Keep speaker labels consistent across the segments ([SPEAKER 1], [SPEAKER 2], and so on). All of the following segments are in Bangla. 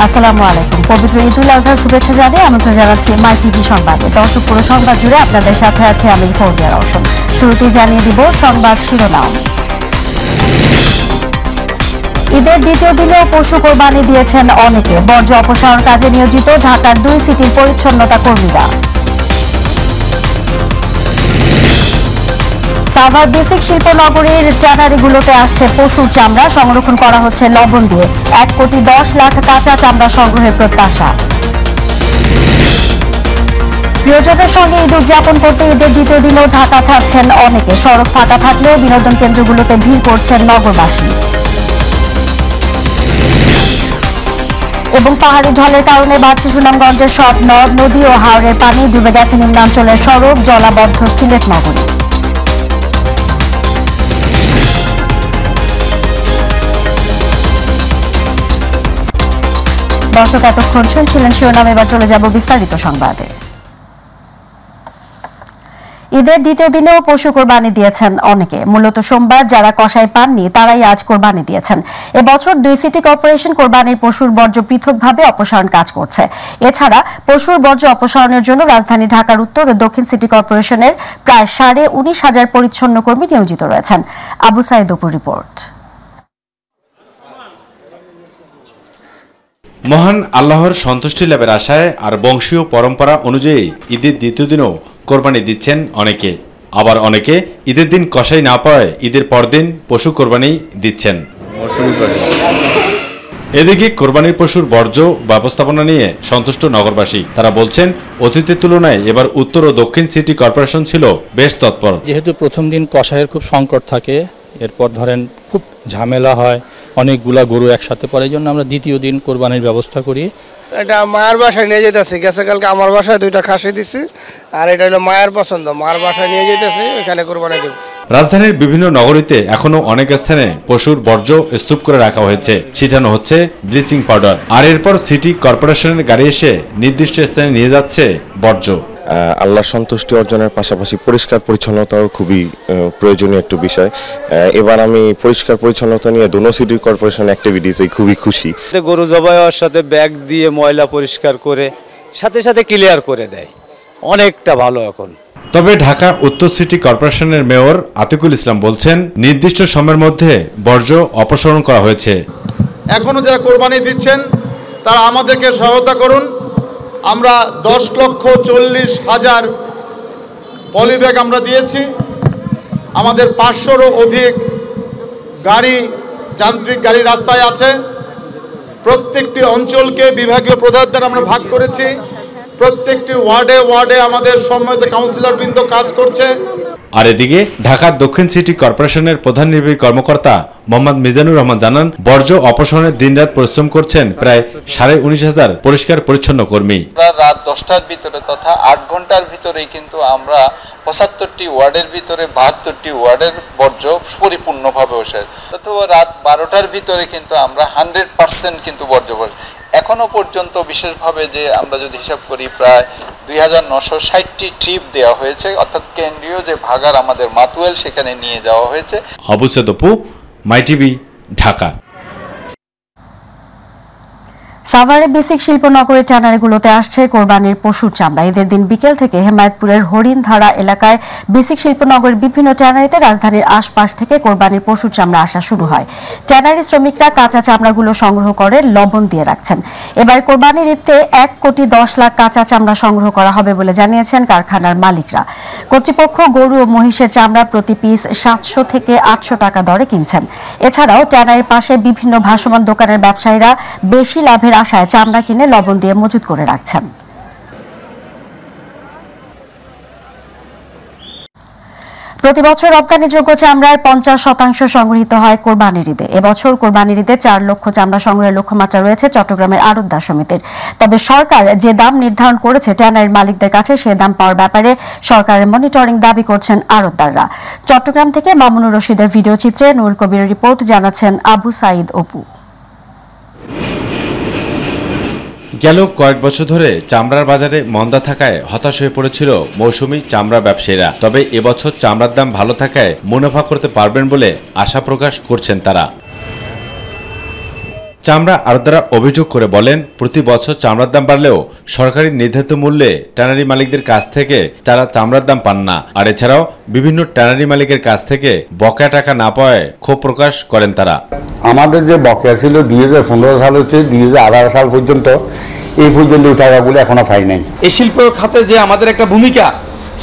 [SPEAKER 1] আসসালামু আলাইকুম। পবিত্র ঈদুল আজহার শুভেচ্ছা জানিয়ে আমন্ত্রণ জানাচ্ছি মাই টিভি সংবাদে। দর্শক, পুরো সংবাদ জুড়ে আপনাদের সাথে আছে আমি ফৌজিয়া রওশন। শুরুতেই জানিয়ে দিব সংবাদ শিরোনাম। ঈদের দ্বিতীয় দিনেও পশু কোরবানি দিয়েছেন অনেকে। বর্জ্য অপসারণ কাজে নিয়োজিত ঢাকার 2 সিটির পরিচ্ছন্নতা কর্মীরা। সাভার বেসিক শিল্পনগরীর ট্যানারিগুলোতে আসছে পশুর চামড়া, সংরক্ষণ করা হচ্ছে লবণ দিয়ে। 1,10,00,000 কাঁচা চামড়া সংগ্রহের প্রত্যাশা। প্রিয়জনের সঙ্গে ঈদ উদযাপন করতে ঈদের দ্বিতীয় দিনেও ঢাকা ছাড়ছেন অনেকে। সড়ক ফাঁকা থাকলেও বিনোদন কেন্দ্রগুলোতে ভিড় করছেন নগরবাসী। এবং পাহাড়ি ঢলের কারণে বাড়ছে সুনামগঞ্জের সব নদ নদী ও হাওরের পানি। ডুবে গেছে নিম্নাঞ্চলের সড়ক, জলাবদ্ধ সিলেট নগরী। দর্শক, এতক্ষণ শুনছিলেন শিরোনাম, এবার চলে যাব বিস্তারিত সংবাদে। ঈদের দ্বিতীয় দিনেও পশু কোরবানি দিয়েছেন অনেকে। মূলত সোমবার যারা কষাই পাননি তারাই আজ কোরবানি দিয়েছেন। এবছর 2 সিটি কর্পোরেশন কোরবানির পশুর বর্জ্য পৃথকভাবে অপসারণ কাজ করছে। এছাড়া পশুর বর্জ্য অপসারণের জন্য রাজধানী ঢাকার উত্তর ও দক্ষিণ সিটি কর্পোরেশনের প্রায় 19,500 পরিচ্ছন্ন কর্মী নিয়োজিত রয়েছেন। আবু সাইদ অপুর রিপোর্ট।
[SPEAKER 2] মহান আল্লাহর সন্তুষ্টি লাভের আশায় আর বংশীয় পরম্পরা অনুযায়ী ঈদের দ্বিতীয় দিনও কোরবানি দিচ্ছেন অনেকে। আবার অনেকে ঈদের দিন কষাই না পাওয়ায় ঈদের পরদিন পশু কোরবানি দিচ্ছেন। এদিকে কোরবানির পশুর বর্জ্য ব্যবস্থাপনা নিয়ে সন্তুষ্ট নগরবাসী। তারা বলছেন, অতীতের তুলনায় এবার উত্তর ও দক্ষিণ সিটি কর্পোরেশন ছিল বেশ তৎপর।
[SPEAKER 3] যেহেতু প্রথম দিন কষাইয়ের খুব সংকট থাকে, এরপর ধরেন খুব ঝামেলা হয়, অনেকগুলা গরু একসাথে পড়ে, এই জন্য আমরা দ্বিতীয় দিন কোরবানির ব্যবস্থা করি।
[SPEAKER 4] এটা মায়ের বাসায় নিয়ে যেতেছি, গেছে কালকে আমার বাসায় 2টা খাসি দিছি, আর এটা হলো মায়ের পছন্দ, মার বাসায় নিয়ে যেতেছি, ওখানে কোরবানি দেব।
[SPEAKER 2] রাজধানীর বিভিন্ন নগরীতে এখনো অনেক স্থানে পশুর বর্জ্য স্তূপ করে রাখা হয়েছে, ছিটানো হচ্ছে ব্লিচিং পাউডার। আর এরপর সিটি কর্পোরেশনের গাড়ি এসে নির্দিষ্ট স্থানে নিয়ে যাচ্ছে বর্জ্য।
[SPEAKER 5] আল্লাহর সন্তুষ্টি অর্জনের পাশাপাশি পরিষ্কার পরিচ্ছন্নতাও খুবই প্রয়োজনীয় একটা বিষয়। এবার আমি পরিষ্কার পরিচ্ছন্নতা নিয়ে দোনো সিটি কর্পোরেশন অ্যাক্টিভিটিসে খুবই খুশি।
[SPEAKER 6] গরু জবাই হওয়ার সাথে ব্যাগ দিয়ে ময়লা পরিষ্কার করে সাথে সাথে ক্লিয়ার করে দেয়, অনেকটা ভালো এখন।
[SPEAKER 2] তবে ঢাকা উত্তর সিটি কর্পোরেশনের মেয়র আতিকুল ইসলাম বলছেন, নির্দিষ্ট সময়ের মধ্যে বর্জ্য অপসারণ করা হয়েছে।
[SPEAKER 7] এখনো যারা কোরবানি দিচ্ছেন তারা আমাদেরকে সহায়তা করুন। আমরা 10,40,000 পলিব্যাগ আমরা দিয়েছি। আমাদের 500-রও অধিক গাড়ি, যান্ত্রিক গাড়ি রাস্তায় আছে। প্রত্যেকটি অঞ্চলকে বিভাগীয় প্রধানদের আমরা ভাগ করেছি। প্রত্যেকটি ওয়ার্ডে ওয়ার্ডে আমাদের সম্মানিত কাউন্সিলরবৃন্দ কাজ করছে।
[SPEAKER 2] আর এদিকে ঢাকার দক্ষিণ সিটি কর্পোরেশনের প্রধান নির্বাহী কর্মকর্তা মোহাম্মদ মিজানুর রহমান জানান, বর্জ্য অপসারণে দিনরাত পরিশ্রম করছেন প্রায় 19,500 পরিষ্কার পরিচ্ছন্ন কর্মী।
[SPEAKER 8] রাত 10টার ভিতরে তথা 8 ঘন্টার ভিতরেই কিন্তু আমরা 75টি ওয়ার্ডের ভিতরে 72টি ওয়ার্ডের বর্জ্য পরিপূর্ণভাবে ওঠে। অথবা রাত 12টার ভিতরে কিন্তু আমরা 100% কিন্তু বর্জ্য এখনো পর্যন্ত বিশেষভাবে যে আমরা যদি হিসাব করি প্রায় 2,960টি ট্রিপ দেওয়া হয়েছে, অর্থাৎ কেন্দ্রীয় যে ভাগার আমাদের মাতুয়েল সেখানে নিয়ে যাওয়া হয়েছে।
[SPEAKER 2] আবু সাইদ অপু, মাই টিভি, ঢাকা।
[SPEAKER 1] সাভারে বেসিক শিল্পনগরের ট্যানারিগুলোতে আসছে কোরবানির পশুর চামড়া। ঈদের দিন বিকেল থেকে হেমায়তপুরের হরিণধারা এলাকায় বেসিক শিল্পনগরের বিভিন্ন ট্যানারিতে রাজধানীর আশপাশ থেকে কোরবানির পশুর চামড়া আসা শুরু হয়। ট্যানারি শ্রমিকরা কাঁচা চামড়াগুলো সংগ্রহ করে লবণ দিয়ে রাখছেন। এবার কোরবানির ঈদে 1,10,00,000 কাঁচা চামড়া সংগ্রহ করা হবে বলে জানিয়েছেন কারখানার মালিকরা। কর্তৃপক্ষ গরু ও মহিষের চামড়া প্রতি পিস 700 থেকে 800 টাকা দরে কিনছেন। এছাড়াও ট্যানারির পাশে বিভিন্ন ভাসমান দোকানের ব্যবসায়ীরা বেশি লাভের আশায় চামড়া কিনে লবণ দিয়ে মজুত করে রাখছেন। প্রতি বছর রপ্তানিযোগ্য চামড়ার 50% সংগৃহীত হয় কোরবানির ঈদে। এবছর কোরবানির ঈদে 4 লক্ষ চামড়া সংগ্রহের লক্ষ্যমাত্রা রয়েছে চট্টগ্রামের আড়তদার সমিতির। তবে সরকার যে দাম নির্ধারণ করেছে ট্যানারির মালিকদের কাছে সে দাম পাওয়ার ব্যাপারে সরকারের মনিটরিং দাবি করছেন আড়তদাররা। চট্টগ্রাম থেকে মামুনুর রশিদের ভিডিও চিত্রে নুরুল কবিরের রিপোর্ট, জানাচ্ছেন আবু সাইদ অপু।
[SPEAKER 2] গেল কয়েক বছর ধরে চামড়ার বাজারে মন্দা থাকায় হতাশ হয়ে পড়েছিল মৌসুমী চামড়া ব্যবসায়ীরা। তবে এবছর চামড়ার দাম ভালো থাকায় মুনাফা করতে পারবেন বলে আশা প্রকাশ করছেন তারা। চামড়া আড়তদাররা অভিযোগ করে বলেন, প্রতি বছর চামড়ার দাম বাড়লেও সরকারি নির্ধারিত মূল্যে ট্যানারি মালিকদের কাছ থেকে তারা চামড়ার দাম পান না। আর এছাড়াও বিভিন্ন ট্যানারি মালিকের কাছ থেকে বকেয়া টাকা না পাওয়ায় ক্ষোভ প্রকাশ করেন তারা।
[SPEAKER 9] আমাদের যে বকেয়া ছিল 2015 সাল হচ্ছে 2018 সাল পর্যন্ত, এই পর্যন্ত টাকাগুলো এখনো পাই নাই।
[SPEAKER 10] এই শিল্প খাতে যে আমাদের একটা ভূমিকা,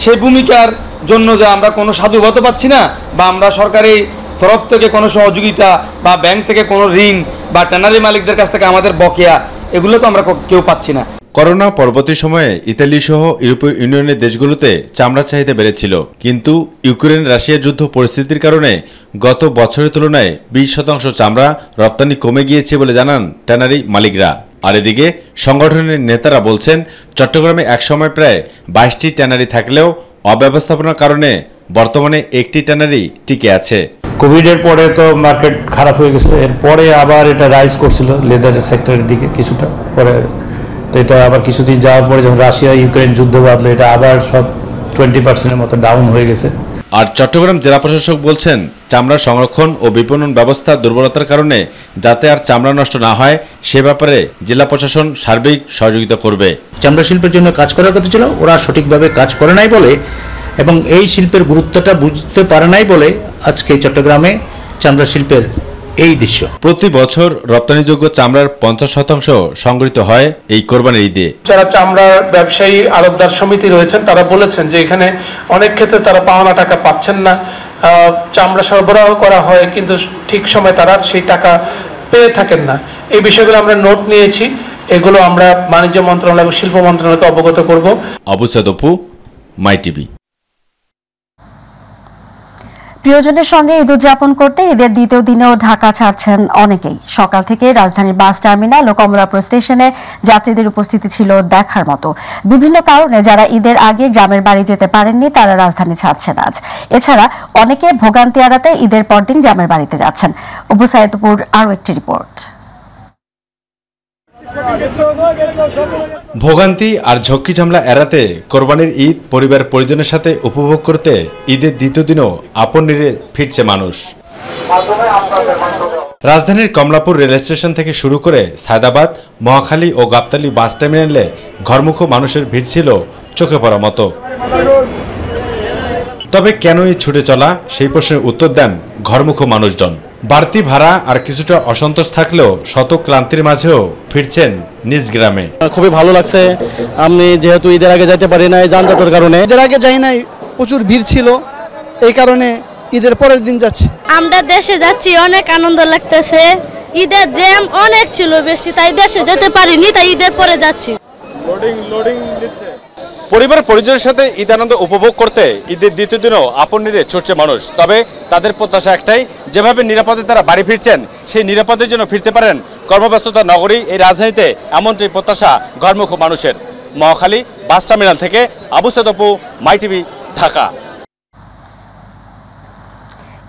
[SPEAKER 10] সেই ভূমিকার জন্য যে আমরা কোনো সাধুবাদ পাচ্ছি না, বা আমরা সরকারি তরফ থেকে কোনো সহযোগিতা বা ব্যাংক থেকে কোনো ঋণ বা ট্যানারি মালিকদের কাছ থেকে আমাদের বকেয়া, এগুলো তো আমরা কেউ পাচ্ছি না।
[SPEAKER 2] করোনা পরবর্তী সময়ে ইতালি সহ ইউরোপীয় ইউনিয়নের দেশগুলোতে চামড়ার চাহিদা বেড়েছিল, কিন্তু ইউক্রেন রাশিয়া যুদ্ধ পরিস্থিতির কারণে গত বছরের তুলনায় 20% চামড়া রপ্তানি কমে গিয়েছে বলে জানান ট্যানারি মালিকরা। আর এদিকে সংগঠনের নেতারা বলছেন, চট্টগ্রামে একসময় প্রায় 22টি ট্যানারি থাকলেও অব্যবস্থাপনার কারণে বর্তমানে একটি ট্যানারি টিকে আছে।
[SPEAKER 11] কোভিডের পরে তো মার্কেট খারাপ হয়ে গেছিল, এরপরে আবার এটা রাইজ করছিল লেদারের সেক্টরের দিকে কিছুটা, পরে তো এটা আবার কিছুদিন যাওয়ার পরে যখন রাশিয়া ইউক্রেন যুদ্ধ বাঁধলো, এটা আবার সব 20%-এর মতো ডাউন হয়ে গেছে।
[SPEAKER 2] আর চট্টগ্রাম জেলা প্রশাসক বলছেন, চামড়া সংরক্ষণ ও বিপণন ব্যবস্থা দুর্বলতার কারণে যাতে আর চামড়া নষ্ট না হয় সে ব্যাপারে জেলা প্রশাসন সার্বিক সহযোগিতা করবে।
[SPEAKER 11] চামড়া শিল্পের জন্য কাজ করার কথা ছিল, ওরা সঠিকভাবে কাজ করে নাই বলে এবং এই শিল্পের গুরুত্বটা বুঝতে পারে নাই বলে আজকে চট্টগ্রামে চামড়া শিল্পের এই দৃশ্য।
[SPEAKER 2] প্রতি বছর রপ্তানিযোগ্য চামড়ার 50% সংগৃহীত হয় এই কোরবানির ঈদে।
[SPEAKER 12] যারা চামড়ার ব্যবসায়ী আড়তদার সমিতি রয়েছেন তারা বলেছেন যে এখানে অনেক ক্ষেত্রে তারা পাওনা টাকা পাচ্ছেন না, চামড়া সরবরাহ করা হয় কিন্তু ঠিক সময় তারা সেই টাকা পেয়ে থাকেন না। এই বিষয়গুলো আমরা নোট নিয়েছি, এগুলো আমরা বাণিজ্য মন্ত্রণালয় এবং শিল্প মন্ত্রণালয়কে অবগত করব।
[SPEAKER 2] আবু সাদ অপু, মাই টিভি।
[SPEAKER 1] প্রিয়জনের সঙ্গে ঈদ উদযাপন করতে ঈদের দ্বিতীয় দিনেও ঢাকা ছাড়ছেন অনেকেই। সকাল থেকে রাজধানীর বাস টার্মিনাল ও কমলাপুর স্টেশনে যাত্রীদের উপস্থিতি ছিল দেখার মতো। বিভিন্ন কারণে যারা ঈদের আগে গ্রামের বাড়ি যেতে পারেননি তারা রাজধানী ছাড়ছেন আজ। এছাড়া অনেকে ভোগান্তি এড়াতে ঈদের পরদিন গ্রামের বাড়িতে যাচ্ছেন। অবু সাইদপুর আরও একটি রিপোর্ট।
[SPEAKER 2] ভোগান্তি আর ঝক্কি ঝামেলা এড়াতে কোরবানির ঈদ পরিবার পরিজনের সাথে উপভোগ করতে ঈদের দ্বিতীয় দিনও আপন নিরে ফিরছে মানুষ। রাজধানীর কমলাপুর রেল স্টেশন থেকে শুরু করে সায়দাবাদ, মহাখালী ও গাবতলী বাস টার্মিনালে ঘরমুখো মানুষের ভিড় ছিল চোখে পড়ার মতো। তবে কেন এই ছুটে চলা, সেই প্রশ্নের উত্তর দেন ঘরমুখো মানুষজন। বাড়তি ভাড়া আর কিছুটা অসন্তোষ থাকলেও শত ক্লান্তির মাঝেও ফিরছেন নিজ গ্রামে।
[SPEAKER 13] খুবই ভালো লাগছে, আমি যেহেতু ঈদের আগে যাইতে পারি নাই যানজটের কারণে। ঈদের আগে যাই নাই, প্রচুর ভিড় ছিল, এই কারণে ঈদের পরের দিন যাচ্ছি।
[SPEAKER 14] আমরা দেশে যাচ্ছি, অনেক আনন্দ লাগতেছে। ঈদের জ্যাম অনেক ছিল বেশি, তাই দেশে যেতে পারিনি, তাই ঈদের পরে যাচ্ছি।
[SPEAKER 2] পরিবার পরিজনের সাথে ঈদ আনন্দ উপভোগ করতে ঈদের দ্বিতীয় দিনও আপন নিরে ছুটছে মানুষ। তবে তাদের প্রত্যাশা একটাই, যেভাবে নিরাপদে তারা বাড়ি ফিরছেন সেই নিরাপদের জন্য ফিরতে পারেন কর্মব্যস্ততা নগরী এই রাজধানীতে, এমনটাই প্রত্যাশা ঘরমুখো মানুষের। মহাখালী বাস টার্মিনাল থেকে আবু সাদ অপু, মাই টিভি, ঢাকা।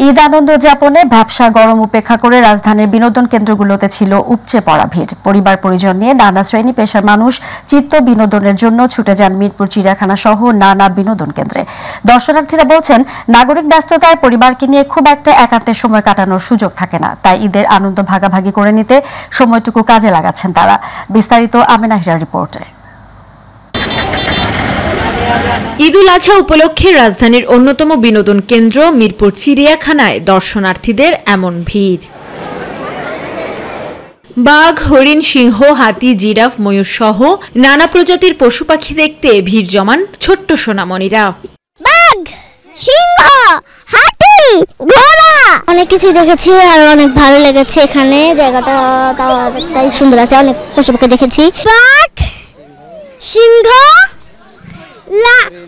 [SPEAKER 1] ঈদ আনন্দ উদযাপনে ব্যবসা গরম উপেক্ষা করে রাজধানীর বিনোদন কেন্দ্রগুলোতে ছিল উপচে পড়া ভিড়। পরিবার পরিজন নিয়ে নানা শ্রেণী পেশার মানুষ চিত্ত বিনোদনের জন্য ছুটে যান মিরপুর চিড়িয়াখানা সহ নানা বিনোদন কেন্দ্রে। দর্শনার্থীরা বলছেন, নাগরিক ব্যস্ততায় পরিবারকে নিয়ে খুব একটা একান্তের সময় কাটানোর সুযোগ থাকে না, তাই ঈদের আনন্দ ভাগাভাগি করে নিতে সময়টুকু কাজে লাগাচ্ছেন তারা। বিস্তারিত আমেনা হিরার রিপোর্টে।
[SPEAKER 15] ঈদ উল আজহা উপলক্ষে রাজধানীর অন্যতম বিনোদন কেন্দ্র মিরপুর চিড়িয়াখানায় দর্শনার্থীদের এমন ভিড়। বাঘ, হরিণ, সিংহ, হাতি, জিরাফ, ময়ূর সহ নানা প্রজাতির পশু পাখি দেখতে ভিড় জমান ছোট্ট সোনামণিরা।
[SPEAKER 16] বাঘ, সিংহ, হাতি, ঘোড়া, অনেক কিছু দেখেছি আর অনেক ভালো লেগেছে। এখানে জায়গাটা তাই সুন্দর আছে, অনেক পশু পাখি দেখেছি। বাঘ, সিংহ,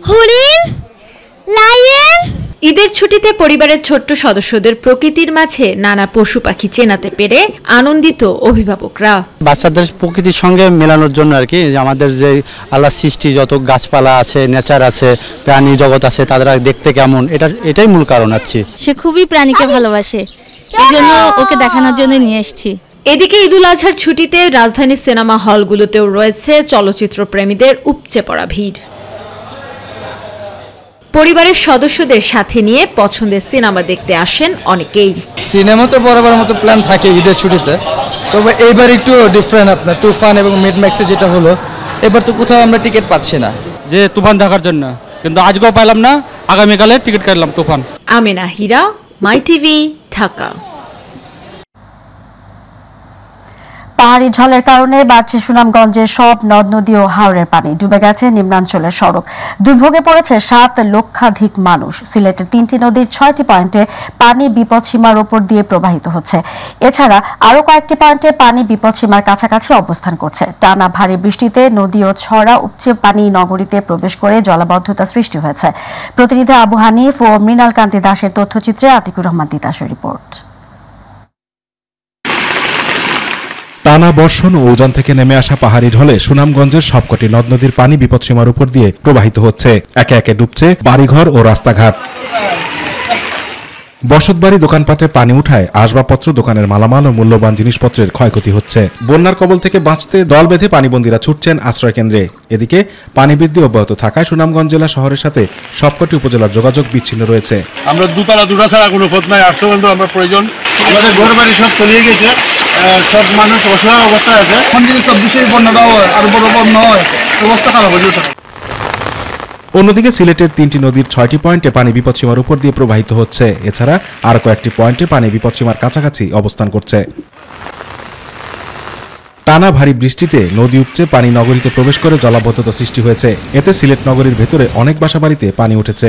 [SPEAKER 16] হরিণ, লায়ন।
[SPEAKER 15] ঈদের ছুটিতে পরিবারের ছোট্ট সদস্যদের প্রকৃতির মাঝে নানা পশু পাখি চেনাতে পেরে আনন্দিত অভিভাবকরা।
[SPEAKER 13] বাচ্চাদের প্রকৃতির সঙ্গে মেলানোর জন্য আর কি, আমাদের যে আল্লাহ সৃষ্টি যত গাছপালা আছে, নেচার আছে, প্রাণী জগৎ আছে, তারা দেখতে কেমন, এটাই মূল কারণ আছে।
[SPEAKER 14] সে খুবই প্রাণীকে ভালোবাসে, এই জন্য ওকে দেখানোর জন্য নিয়ে এসেছি।
[SPEAKER 15] এদিকে ঈদ উল আজহার ছুটিতে রাজধানীর সিনেমা হলগুলোতেও রয়েছে চলচ্চিত্র প্রেমীদের উপচে পড়া ভিড়। পরিবারের সদস্যদের সাথে নিয়ে পছন্দের সিনেমা দেখতে আসেন অনেকেই।
[SPEAKER 17] সিনেমা তো বরাবর মতো প্ল্যান থাকে ঈদের ছুটিতে, তবে এইবার একটু ডিফারেন্ট আপনার তুফান এবং মিডম্যাক্সে যেটা হলো, এবার তো কোথাও আমরা টিকিট পাচ্ছি না,
[SPEAKER 18] যে তুফান দেখার জন্য, কিন্তু আজকেও পাইলাম না, আগামীকালে টিকিট কাটলাম তুফান।
[SPEAKER 15] আমেনা হীরা, মাই টিভি, ঢাকা।
[SPEAKER 1] পাহাড়ি ঝড়ের কারণে বাড়ছে সুনামগঞ্জের সব নদ নদী ও হাওরের পানি, ডুবে গেছে নিম্নাঞ্চলের সড়ক, দুর্ভোগে পড়েছে 7 লক্ষাধিক মানুষ। সিলেটের 3টি নদীর 6টি পয়েন্টে পানি বিপদসীমার ওপর দিয়ে প্রবাহিত হচ্ছে। এছাড়া আরও কয়েকটি পয়েন্টে পানি বিপদসীমার কাছাকাছি অবস্থান করছে। টানা ভারী বৃষ্টিতে নদী ও ছড়া উপচে পানি নগরীতে প্রবেশ করে জলাবদ্ধতা সৃষ্টি হয়েছে। প্রতিনিধি আবু হানিফ ও মৃণাল কান্তি দাসের তথ্যচিত্রে আতিকুর রহমান তিতাসের রিপোর্ট।
[SPEAKER 19] টানা বর্ষণ ও উজান থেকে নেমে আসা পাহাড়ি ঢলে সুনামগঞ্জের সবকটি নদ নদীর পানি বিপদসীমার উপর দিয়ে প্রবাহিত হচ্ছে। একে একে ডুবছে বাড়িঘর ও রাস্তাঘাট। বসতবাড়ি দোকানপাটে পানি উঠায় আসবাবপত্র, দোকানের মালামাল ও মূল্যবান জিনিসপত্রের ক্ষয়ক্ষতি হচ্ছে। বন্যার কবল থেকে বাঁচতে দল বেঁধে পানিবন্দীরা ছুটছেন আশ্রয় কেন্দ্রে। এদিকে পানি বৃদ্ধি অব্যাহত থাকায় সুনামগঞ্জ জেলা শহরের সাথে সবকটি উপজেলার যোগাযোগ বিচ্ছিন্ন রয়েছে।
[SPEAKER 20] আমরা দুটা ছাড়া কোনো পথ নাই, আশ্রয় কেন্দ্র আমরা প্রয়োজন। আমাদের ঘর বাড়ি সব তলিয়ে গেছে, সব মানুষ অসহায় অবস্থায় আছে। এখন যদি 24 বন্যাটা হয় আর বড় বন্যা হয়, অবস্থা খারাপ হয়ে যেত।
[SPEAKER 19] অন্যদিকে সিলেটের 3টি নদীর 6টি পয়েন্টে পানি বিপদসীমার উপর দিয়ে প্রবাহিত হচ্ছে। এছাড়া আর কয়েকটি পয়েন্টে পানি বিপদসীমার কাছাকাছি অবস্থান করছে। টানা ভারী বৃষ্টিতে নদী উপচে পানি নগরীতে প্রবেশ করে জলাবদ্ধতা সৃষ্টি হয়েছে। এতে সিলেট নগরীর ভেতরে অনেক বাসাবাড়িতে পানি উঠেছে।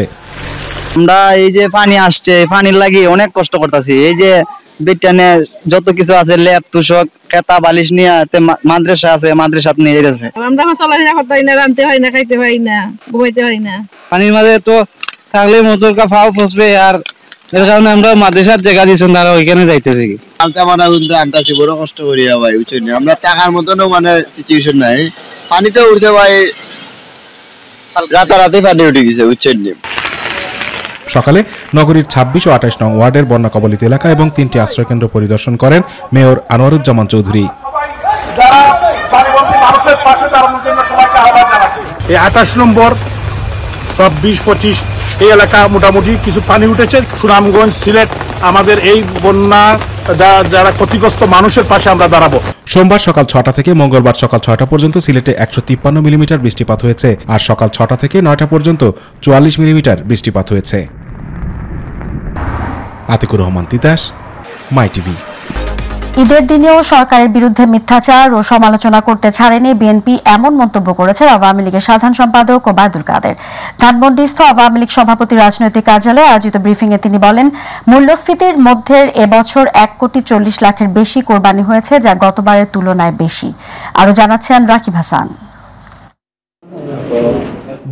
[SPEAKER 21] আমরা এই যে পানি আসছে, পানির লাগি অনেক কষ্ট করতেছি। এই যে বিজ্ঞানের যত কিছু আছে, ল্যাব তুষক খেতা বালিশ নিয়ে মাদ্রাসা আছে, মাদ্রাসাত নিয়ে যাচ্ছে।
[SPEAKER 22] আমরা চলাফেরা করতে হয় না, রাঁধতে হয় না, খাইতে হয় না, ঘুমাইতে হয় না।
[SPEAKER 21] পানির মাঝে তো থাকলে মোটর কা ফাও ফসবে, আর এর কারণে আমরা মাদ্রাসার জায়গা দিয়েছেন, তারা ওইখানে যাইতেছি।
[SPEAKER 23] আলতা মানা কিন্তু আনতাছি, বড় কষ্ট করি ভাই, বুঝছেন? আমরা টাকার মতনও মানে সিচুয়েশন নাই, পানিতে উঠছে ভাই, রাতারাতি পানি উঠে গেছে, বুঝছেন?
[SPEAKER 19] সকালে নগরীর 26 ও 28 নং ওয়ার্ডের বন্যা কবলিত এলাকা এবং 3টি আশ্রয়কেন্দ্র পরিদর্শন করেন মেয়র আনোয়ারুজ্জামান চৌধুরী।
[SPEAKER 20] এই 28 নম্বর 26-25 এই এলাকা মোটামুটি কিছু পানি উঠেছে। সুনামগঞ্জ সিলেট আমাদের এই বন্যা যারা ক্ষতিগ্রস্ত মানুষের পাশে আমরা দাঁড়াবো।
[SPEAKER 19] সোমবার সকাল 6টা থেকে মঙ্গলবার সকাল 6টা পর্যন্ত সিলেটে 153 মিলিমিটার বৃষ্টিপাত হয়েছে, আর সকাল 6টা থেকে 9টা পর্যন্ত 44 মিলিমিটার বৃষ্টিপাত হয়েছে। আতিকুর রহমান তিতাস, মাই টিভি।
[SPEAKER 1] ঈদের দিনেও সরকারের বিরুদ্ধে মিথ্যাচার ও সমালোচনা করতে ছাড়েনি বিএনপি, এমন মন্তব্য করেছেন আওয়ামী লীগের সাধারণ সম্পাদক ওবায়দুল কাদের। ধানমন্ডিস্থ আওয়ামী লীগ সভাপতির রাজনৈতিক কার্যালয়ে আয়োজিত ব্রিফিংয়ে তিনি বলেন, মূল্যস্ফীতির মধ্যে এবছর 1,40,00,000-এর বেশি কোরবানি হয়েছে, যা গতবারের তুলনায় বেশি। আরও জানাচ্ছেন রাকিব হাসান।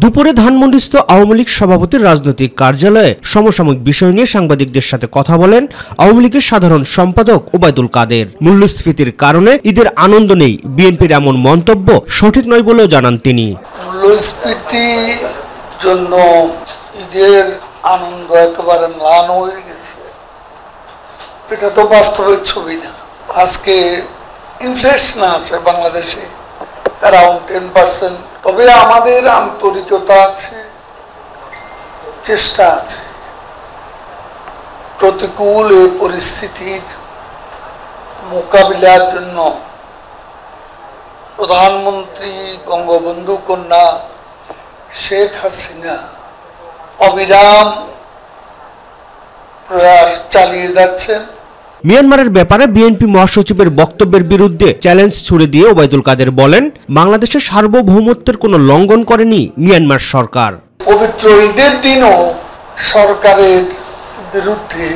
[SPEAKER 24] দুপুরে ধানমন্ডিস্থ আওয়ামী লীগ সভাপতির রাজনৈতিক কার্যালয়ে সমসাময়িক বিষয় নিয়ে সাংবাদিকদের সাথে কথা বলেন আওয়ামী লীগের সাধারণ সম্পাদক ওবায়দুল কাদের। মূল্যস্ফীতির কারণে ঈদের আনন্দ নেই, বিএনপির এমন মন্তব্য সঠিক নয় বলেও জানান তিনি।
[SPEAKER 25] মূল্যস্ফীতির জন্য ঈদের আনন্দ একেবারে ম্লান হয়ে গেছে, এটা তো বাস্তবের ছবি না। আজকে ইনফ্লেশন আছে বাংলাদেশে অ্যারাউন্ড 10%, তবে আমাদের আন্তরিকতা আছে, চেষ্টা আছে। প্রতিকূল এই পরিস্থিতির মোকাবিলার জন্য প্রধানমন্ত্রী বঙ্গবন্ধু কন্যা শেখ হাসিনা অবিরাম প্রয়াস চালিয়ে যাচ্ছেন।
[SPEAKER 24] মিয়ানমারের ব্যাপারে বিএনপি মহাসচিবের বক্তব্যের বিরুদ্ধে চ্যালেঞ্জ ছুড়ে দিয়ে ওবায়দুল কাদের বলেন, বাংলাদেশের সার্বভৌমত্বের কোনো লঙ্ঘন করেনি মিয়ানমার সরকার।
[SPEAKER 25] পবিত্র ঈদের দিনও সরকারের বিরুদ্ধে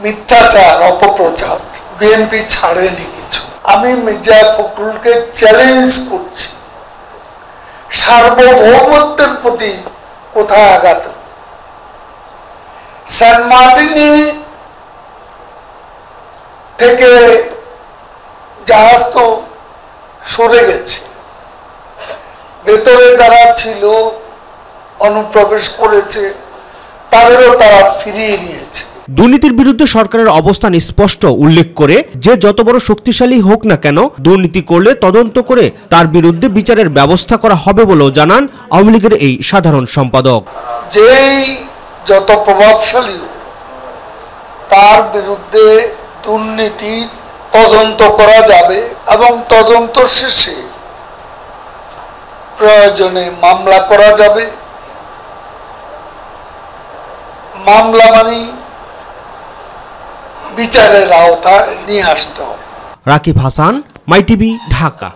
[SPEAKER 25] মিথ্যাচার, অপপ্রচার বিএনপি ছাড়েনি কিছু। আমি মির্জা ফখরুলকে চ্যালেঞ্জ করছি, সার্বভৌমত্বের প্রতি কোথায় আঘাত? সেন্ট মার্টিনে থেকে জাহাজ তো সরে গেছে, ভেতরে যারা ছিল অনুপ্রবেশ করেছে তাদেরও তারা ফিরিয়ে নিয়েছে।
[SPEAKER 24] দুর্নীতির বিরুদ্ধে সরকারের অবস্থান স্পষ্ট উল্লেখ করে, যে যত বড় শক্তিশালী হোক না কেন, দুর্নীতি করলে তদন্ত করে তার বিরুদ্ধে বিচারের ব্যবস্থা করা হবে বলেও জানান আওয়ামী লীগের এই সাধারণ সম্পাদক।
[SPEAKER 25] যেই যত প্রভাবশালী তার বিরুদ্ধে দুর্নীতির তদন্ত করা যাবে এবং তদন্ত শেষে প্রয়োজনে মামলা করা যাবে। মামলা মানে বিচারের আওতায় নিয়ে আসতে হবে।
[SPEAKER 24] রাকিব হাসান, মাই টিভি, ঢাকা।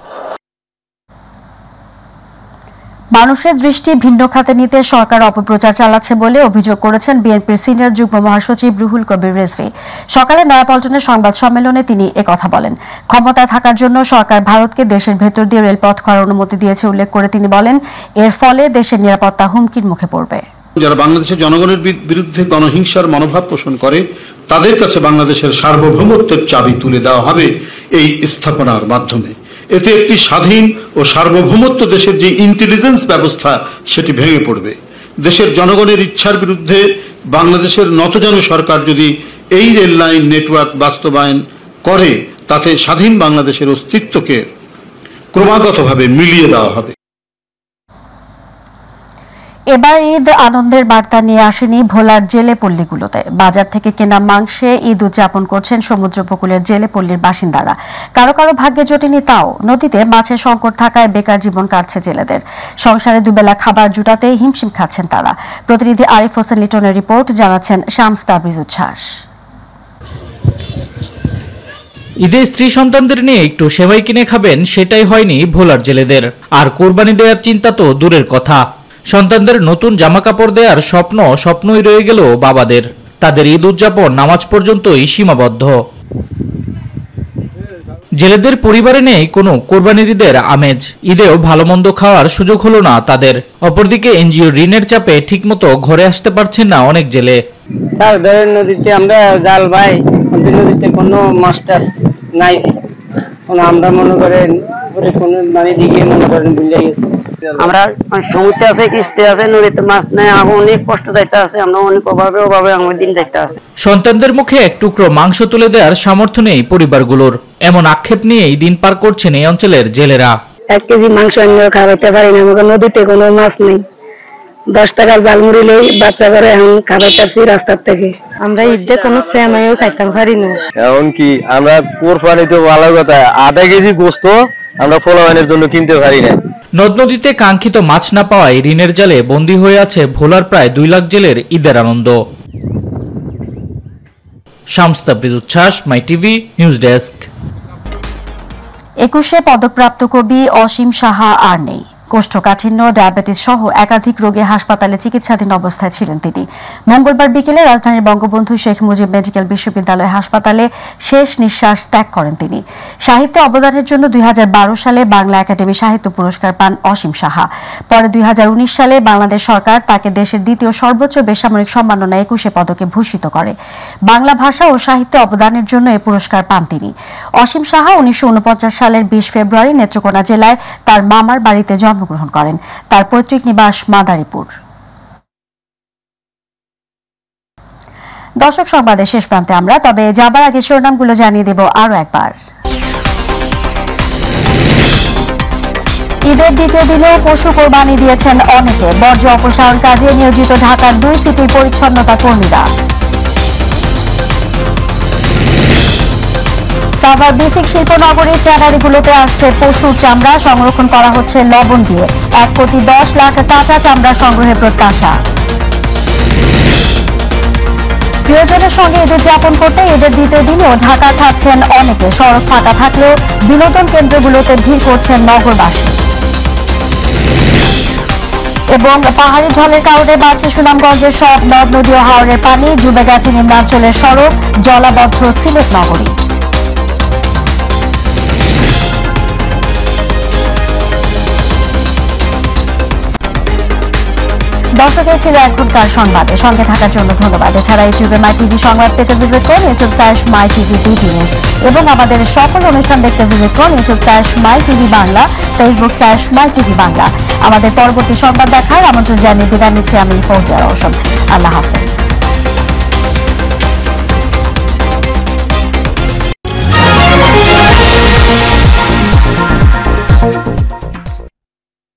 [SPEAKER 1] মানুষের দৃষ্টি ভিন্ন খাতে নিতে সরকার অপপ্রচার চালাচ্ছে বলে অভিযোগ করেছেন বিএনপির সিনিয়র যুগ্ম মহাসচিব রুহুল কবির রিজভী। সকালে নয়াপল্টনে সংবাদ সম্মেলনে তিনি একথা বলেন। ক্ষমতায় থাকার জন্য সরকার ভারতকে দেশের ভেতর দিয়ে রেলপথ করার অনুমতি দিয়েছে উল্লেখ করে তিনি বলেন, এর ফলে দেশের নিরাপত্তা হুমকির মুখে পড়বে।
[SPEAKER 3] যারা বাংলাদেশের জনগণের বিরুদ্ধে গণহিংসার মনোভাব পোষণ করে তাদের কাছে বাংলাদেশের সার্বভৌমত্বের চাবি তুলে দেওয়া হবে এই স্থাপনার মাধ্যমে। এতে একটি স্বাধীন ও সার্বভৌমত্ব দেশের যে ইন্টেলিজেন্স ব্যবস্থা সেটি ভেঙে পড়বে। দেশের জনগণের ইচ্ছার বিরুদ্ধে বাংলাদেশের নতজানু সরকার যদি এই রেল লাইন নেটওয়ার্ক বাস্তবায়ন করে তাতে স্বাধীন বাংলাদেশের অস্তিত্বকে ক্রমাগতভাবে মিলিয়ে দেওয়া হবে।
[SPEAKER 1] এবার ঈদ আনন্দের বার্তা নিয়ে আসেনি ভোলার জেলে পল্লীগুলোতে। বাজার থেকে কেনা মাংসে ঈদ উদযাপন করছেন সমুদ্র উপকূলের জেলে পল্লীর বাসিন্দারা। কারো কারো ভাগ্যে জোটেনি তাও। নদীতে মাছের সংকট থাকায় বেকার জীবন কাটছে জেলেদের। সংসারে দুবেলা খাবার জুটাতে হিমশিম খাচ্ছেন তারা। প্রতিনিধি আরিফ হোসেন লিটনের রিপোর্ট, জানাচ্ছেন শামস তাবরিজ উচ্ছ্বাস।
[SPEAKER 4] ঈদে স্ত্রী সন্তানদের নিয়ে একটু সেমাই কিনে খাবেন, সেটাই হয়নি ভোলার জেলেদের। আর কোরবানি দেওয়ার চিন্তা তো দূরের কথা, সন্তানদের নতুন জামা কাপড় দেওয়ার স্বপ্নই রয়ে গেল বাবাদের। তাদের ঈদ উদযাপন নামাজ পর্যন্তই সীমাবদ্ধ। জেলেদের পরিবারে নেই কোনো কোরবানির ঈদের আমেজ। ঈদেও ভালো মন্দ খাওয়ার সুযোগ হলো না তাদের। অপরদিকে এনজিও ঋণের চাপে ঠিকমতো ঘরে আসতে পারছেন না অনেক জেলে।
[SPEAKER 5] স্যার ধরেন নদীতে আমরা জাল ভাই, নদীতে কোনো মাছ টাছ নাই, আমরা মনে করেন কোনো মানে দিকে মনে করেন ভুলে গেছি। আমরা সমুদ্রে আছে, কিস্তি আছে, নদীতে মাছ নেই, অনেক কষ্ট যাইতে আছে, আমরা অনেক অভাবে আমার দিন যাইতে আছে।
[SPEAKER 4] সন্তানদের মুখে এক টুকরো মাংস তুলে দেওয়ার সামর্থ্য নেই পরিবারগুলোর, এমন আক্ষেপ নিয়েই দিন পার করছেন এই অঞ্চলের জেলেরা।
[SPEAKER 5] 1 কেজি মাংস আনিয়ে খাওয়াইতে পারি না, আমাকে নদীতে কোনো মাছ নেই। 10 টাকার জাল মুড়িলেই বাচ্চা করে এখন খাওয়াইতেছি রাস্তার থেকে। আমরা ঈদে কোনো সেমাইও খাইতে পারি না।
[SPEAKER 23] এখন কি আমরা কোরবানি তো ভালো কথা, 1/2 কেজি গোস্ত আমরা পোলাওয়ানের জন্য কিনতে পারি না।
[SPEAKER 4] নদ নদীতে কাঙ্ক্ষিত মাছ না পাওয়ায় ঋণের জালে বন্দী হয়ে আছে ভোলার প্রায় 2 লাখ জেলের ঈদের আনন্দ। শামস তাবরিজ উচ্ছ্বাস, মাই টিভি, নিউজ ডেস্ক।
[SPEAKER 1] 21 পদকপ্রাপ্ত কবি অসীম সাহা আর নেই। কোষ্ঠকাঠিন্য, ডায়াবেটিস সহ একাধিক রোগে হাসপাতালে চিকিৎসাধীন অবস্থায় ছিলেন তিনি। মঙ্গলবার বিকেলে রাজধানীর বঙ্গবন্ধু শেখ মুজিব মেডিকেল বিশ্ববিদ্যালয় হাসপাতালে শেষ নিঃশ্বাস ত্যাগ করেন তিনি। সাহিত্যে অবদানের জন্য 2012 সালে বাংলা একাডেমি সাহিত্য পুরস্কার পান অসীম সাহা। পরে 2019 সালে বাংলাদেশ সরকার তাকে দেশের দ্বিতীয় সর্বোচ্চ বেসামরিক সম্মাননা 21 পদকে ভূষিত করে। বাংলা ভাষা ও সাহিত্যে অবদানের জন্য এই পুরস্কার পান তিনি। অসীম সাহা 1949 সালের 20 ফেব্রুয়ারি নেত্রকোনা জেলায় তার মামার বাড়িতে জন্মগ্রহণ করেন। তার পৈতৃক নিবাস মাদারীপুর। দর্শক, সংবাদের শেষ প্রান্তে আমরা, তবে যাবার আগে শিরোনামগুলো জানিয়ে দেব আরো একবার। ঈদের দ্বিতীয় দিনেও পশু কোরবানি দিয়েছেন অনেকে। বর্জ্য অপসারণ কাজে নিয়োজিত ঢাকার 2 সিটির পরিচ্ছন্নতা কর্মীরা। সাভার বেসিক শিল্পনগরীর ট্যানারিগুলোতে আসছে পশুর চামড়া, সংরক্ষণ করা হচ্ছে লবণ দিয়ে। 1,10,00,000 কাঁচা চামড়া সংগ্রহের প্রত্যাশা। প্রিয়জনের সঙ্গে ঈদ উদযাপন করতে ঈদের দ্বিতীয় দিনেও ঢাকা ছাড়ছেন অনেকে। সড়ক ফাঁকা থাকলেও বিনোদন কেন্দ্রগুলোতে ভিড় করছেন নগরবাসী। এবং পাহাড়ি ঢলের কারণে বাড়ছে সুনামগঞ্জের সব নদ নদী ও হাওরের পানি। ডুবে গেছে নিম্নাঞ্চলের সড়ক, জলাবদ্ধ সিলেট নগরী। দর্শক, এই ছিল এখনকার সংবাদে। সঙ্গে থাকার জন্য ধন্যবাদ। এছাড়া ইউটিউবে মাই টিভি সংবাদ পেতে ভিজিট করুন youtube/mytvbg এবং আমাদের সকল অনুষ্ঠান দেখতে ভিজিট করুন youtube/mytv বাংলা, facebook/mytv বাংলা। আমাদের পরবর্তী সংবাদ দেখার আমন্ত্রণ জানিয়ে বিদায় নিচ্ছি আমি ফৌজিয়া রওশন। আল্লাহ হাফেজ।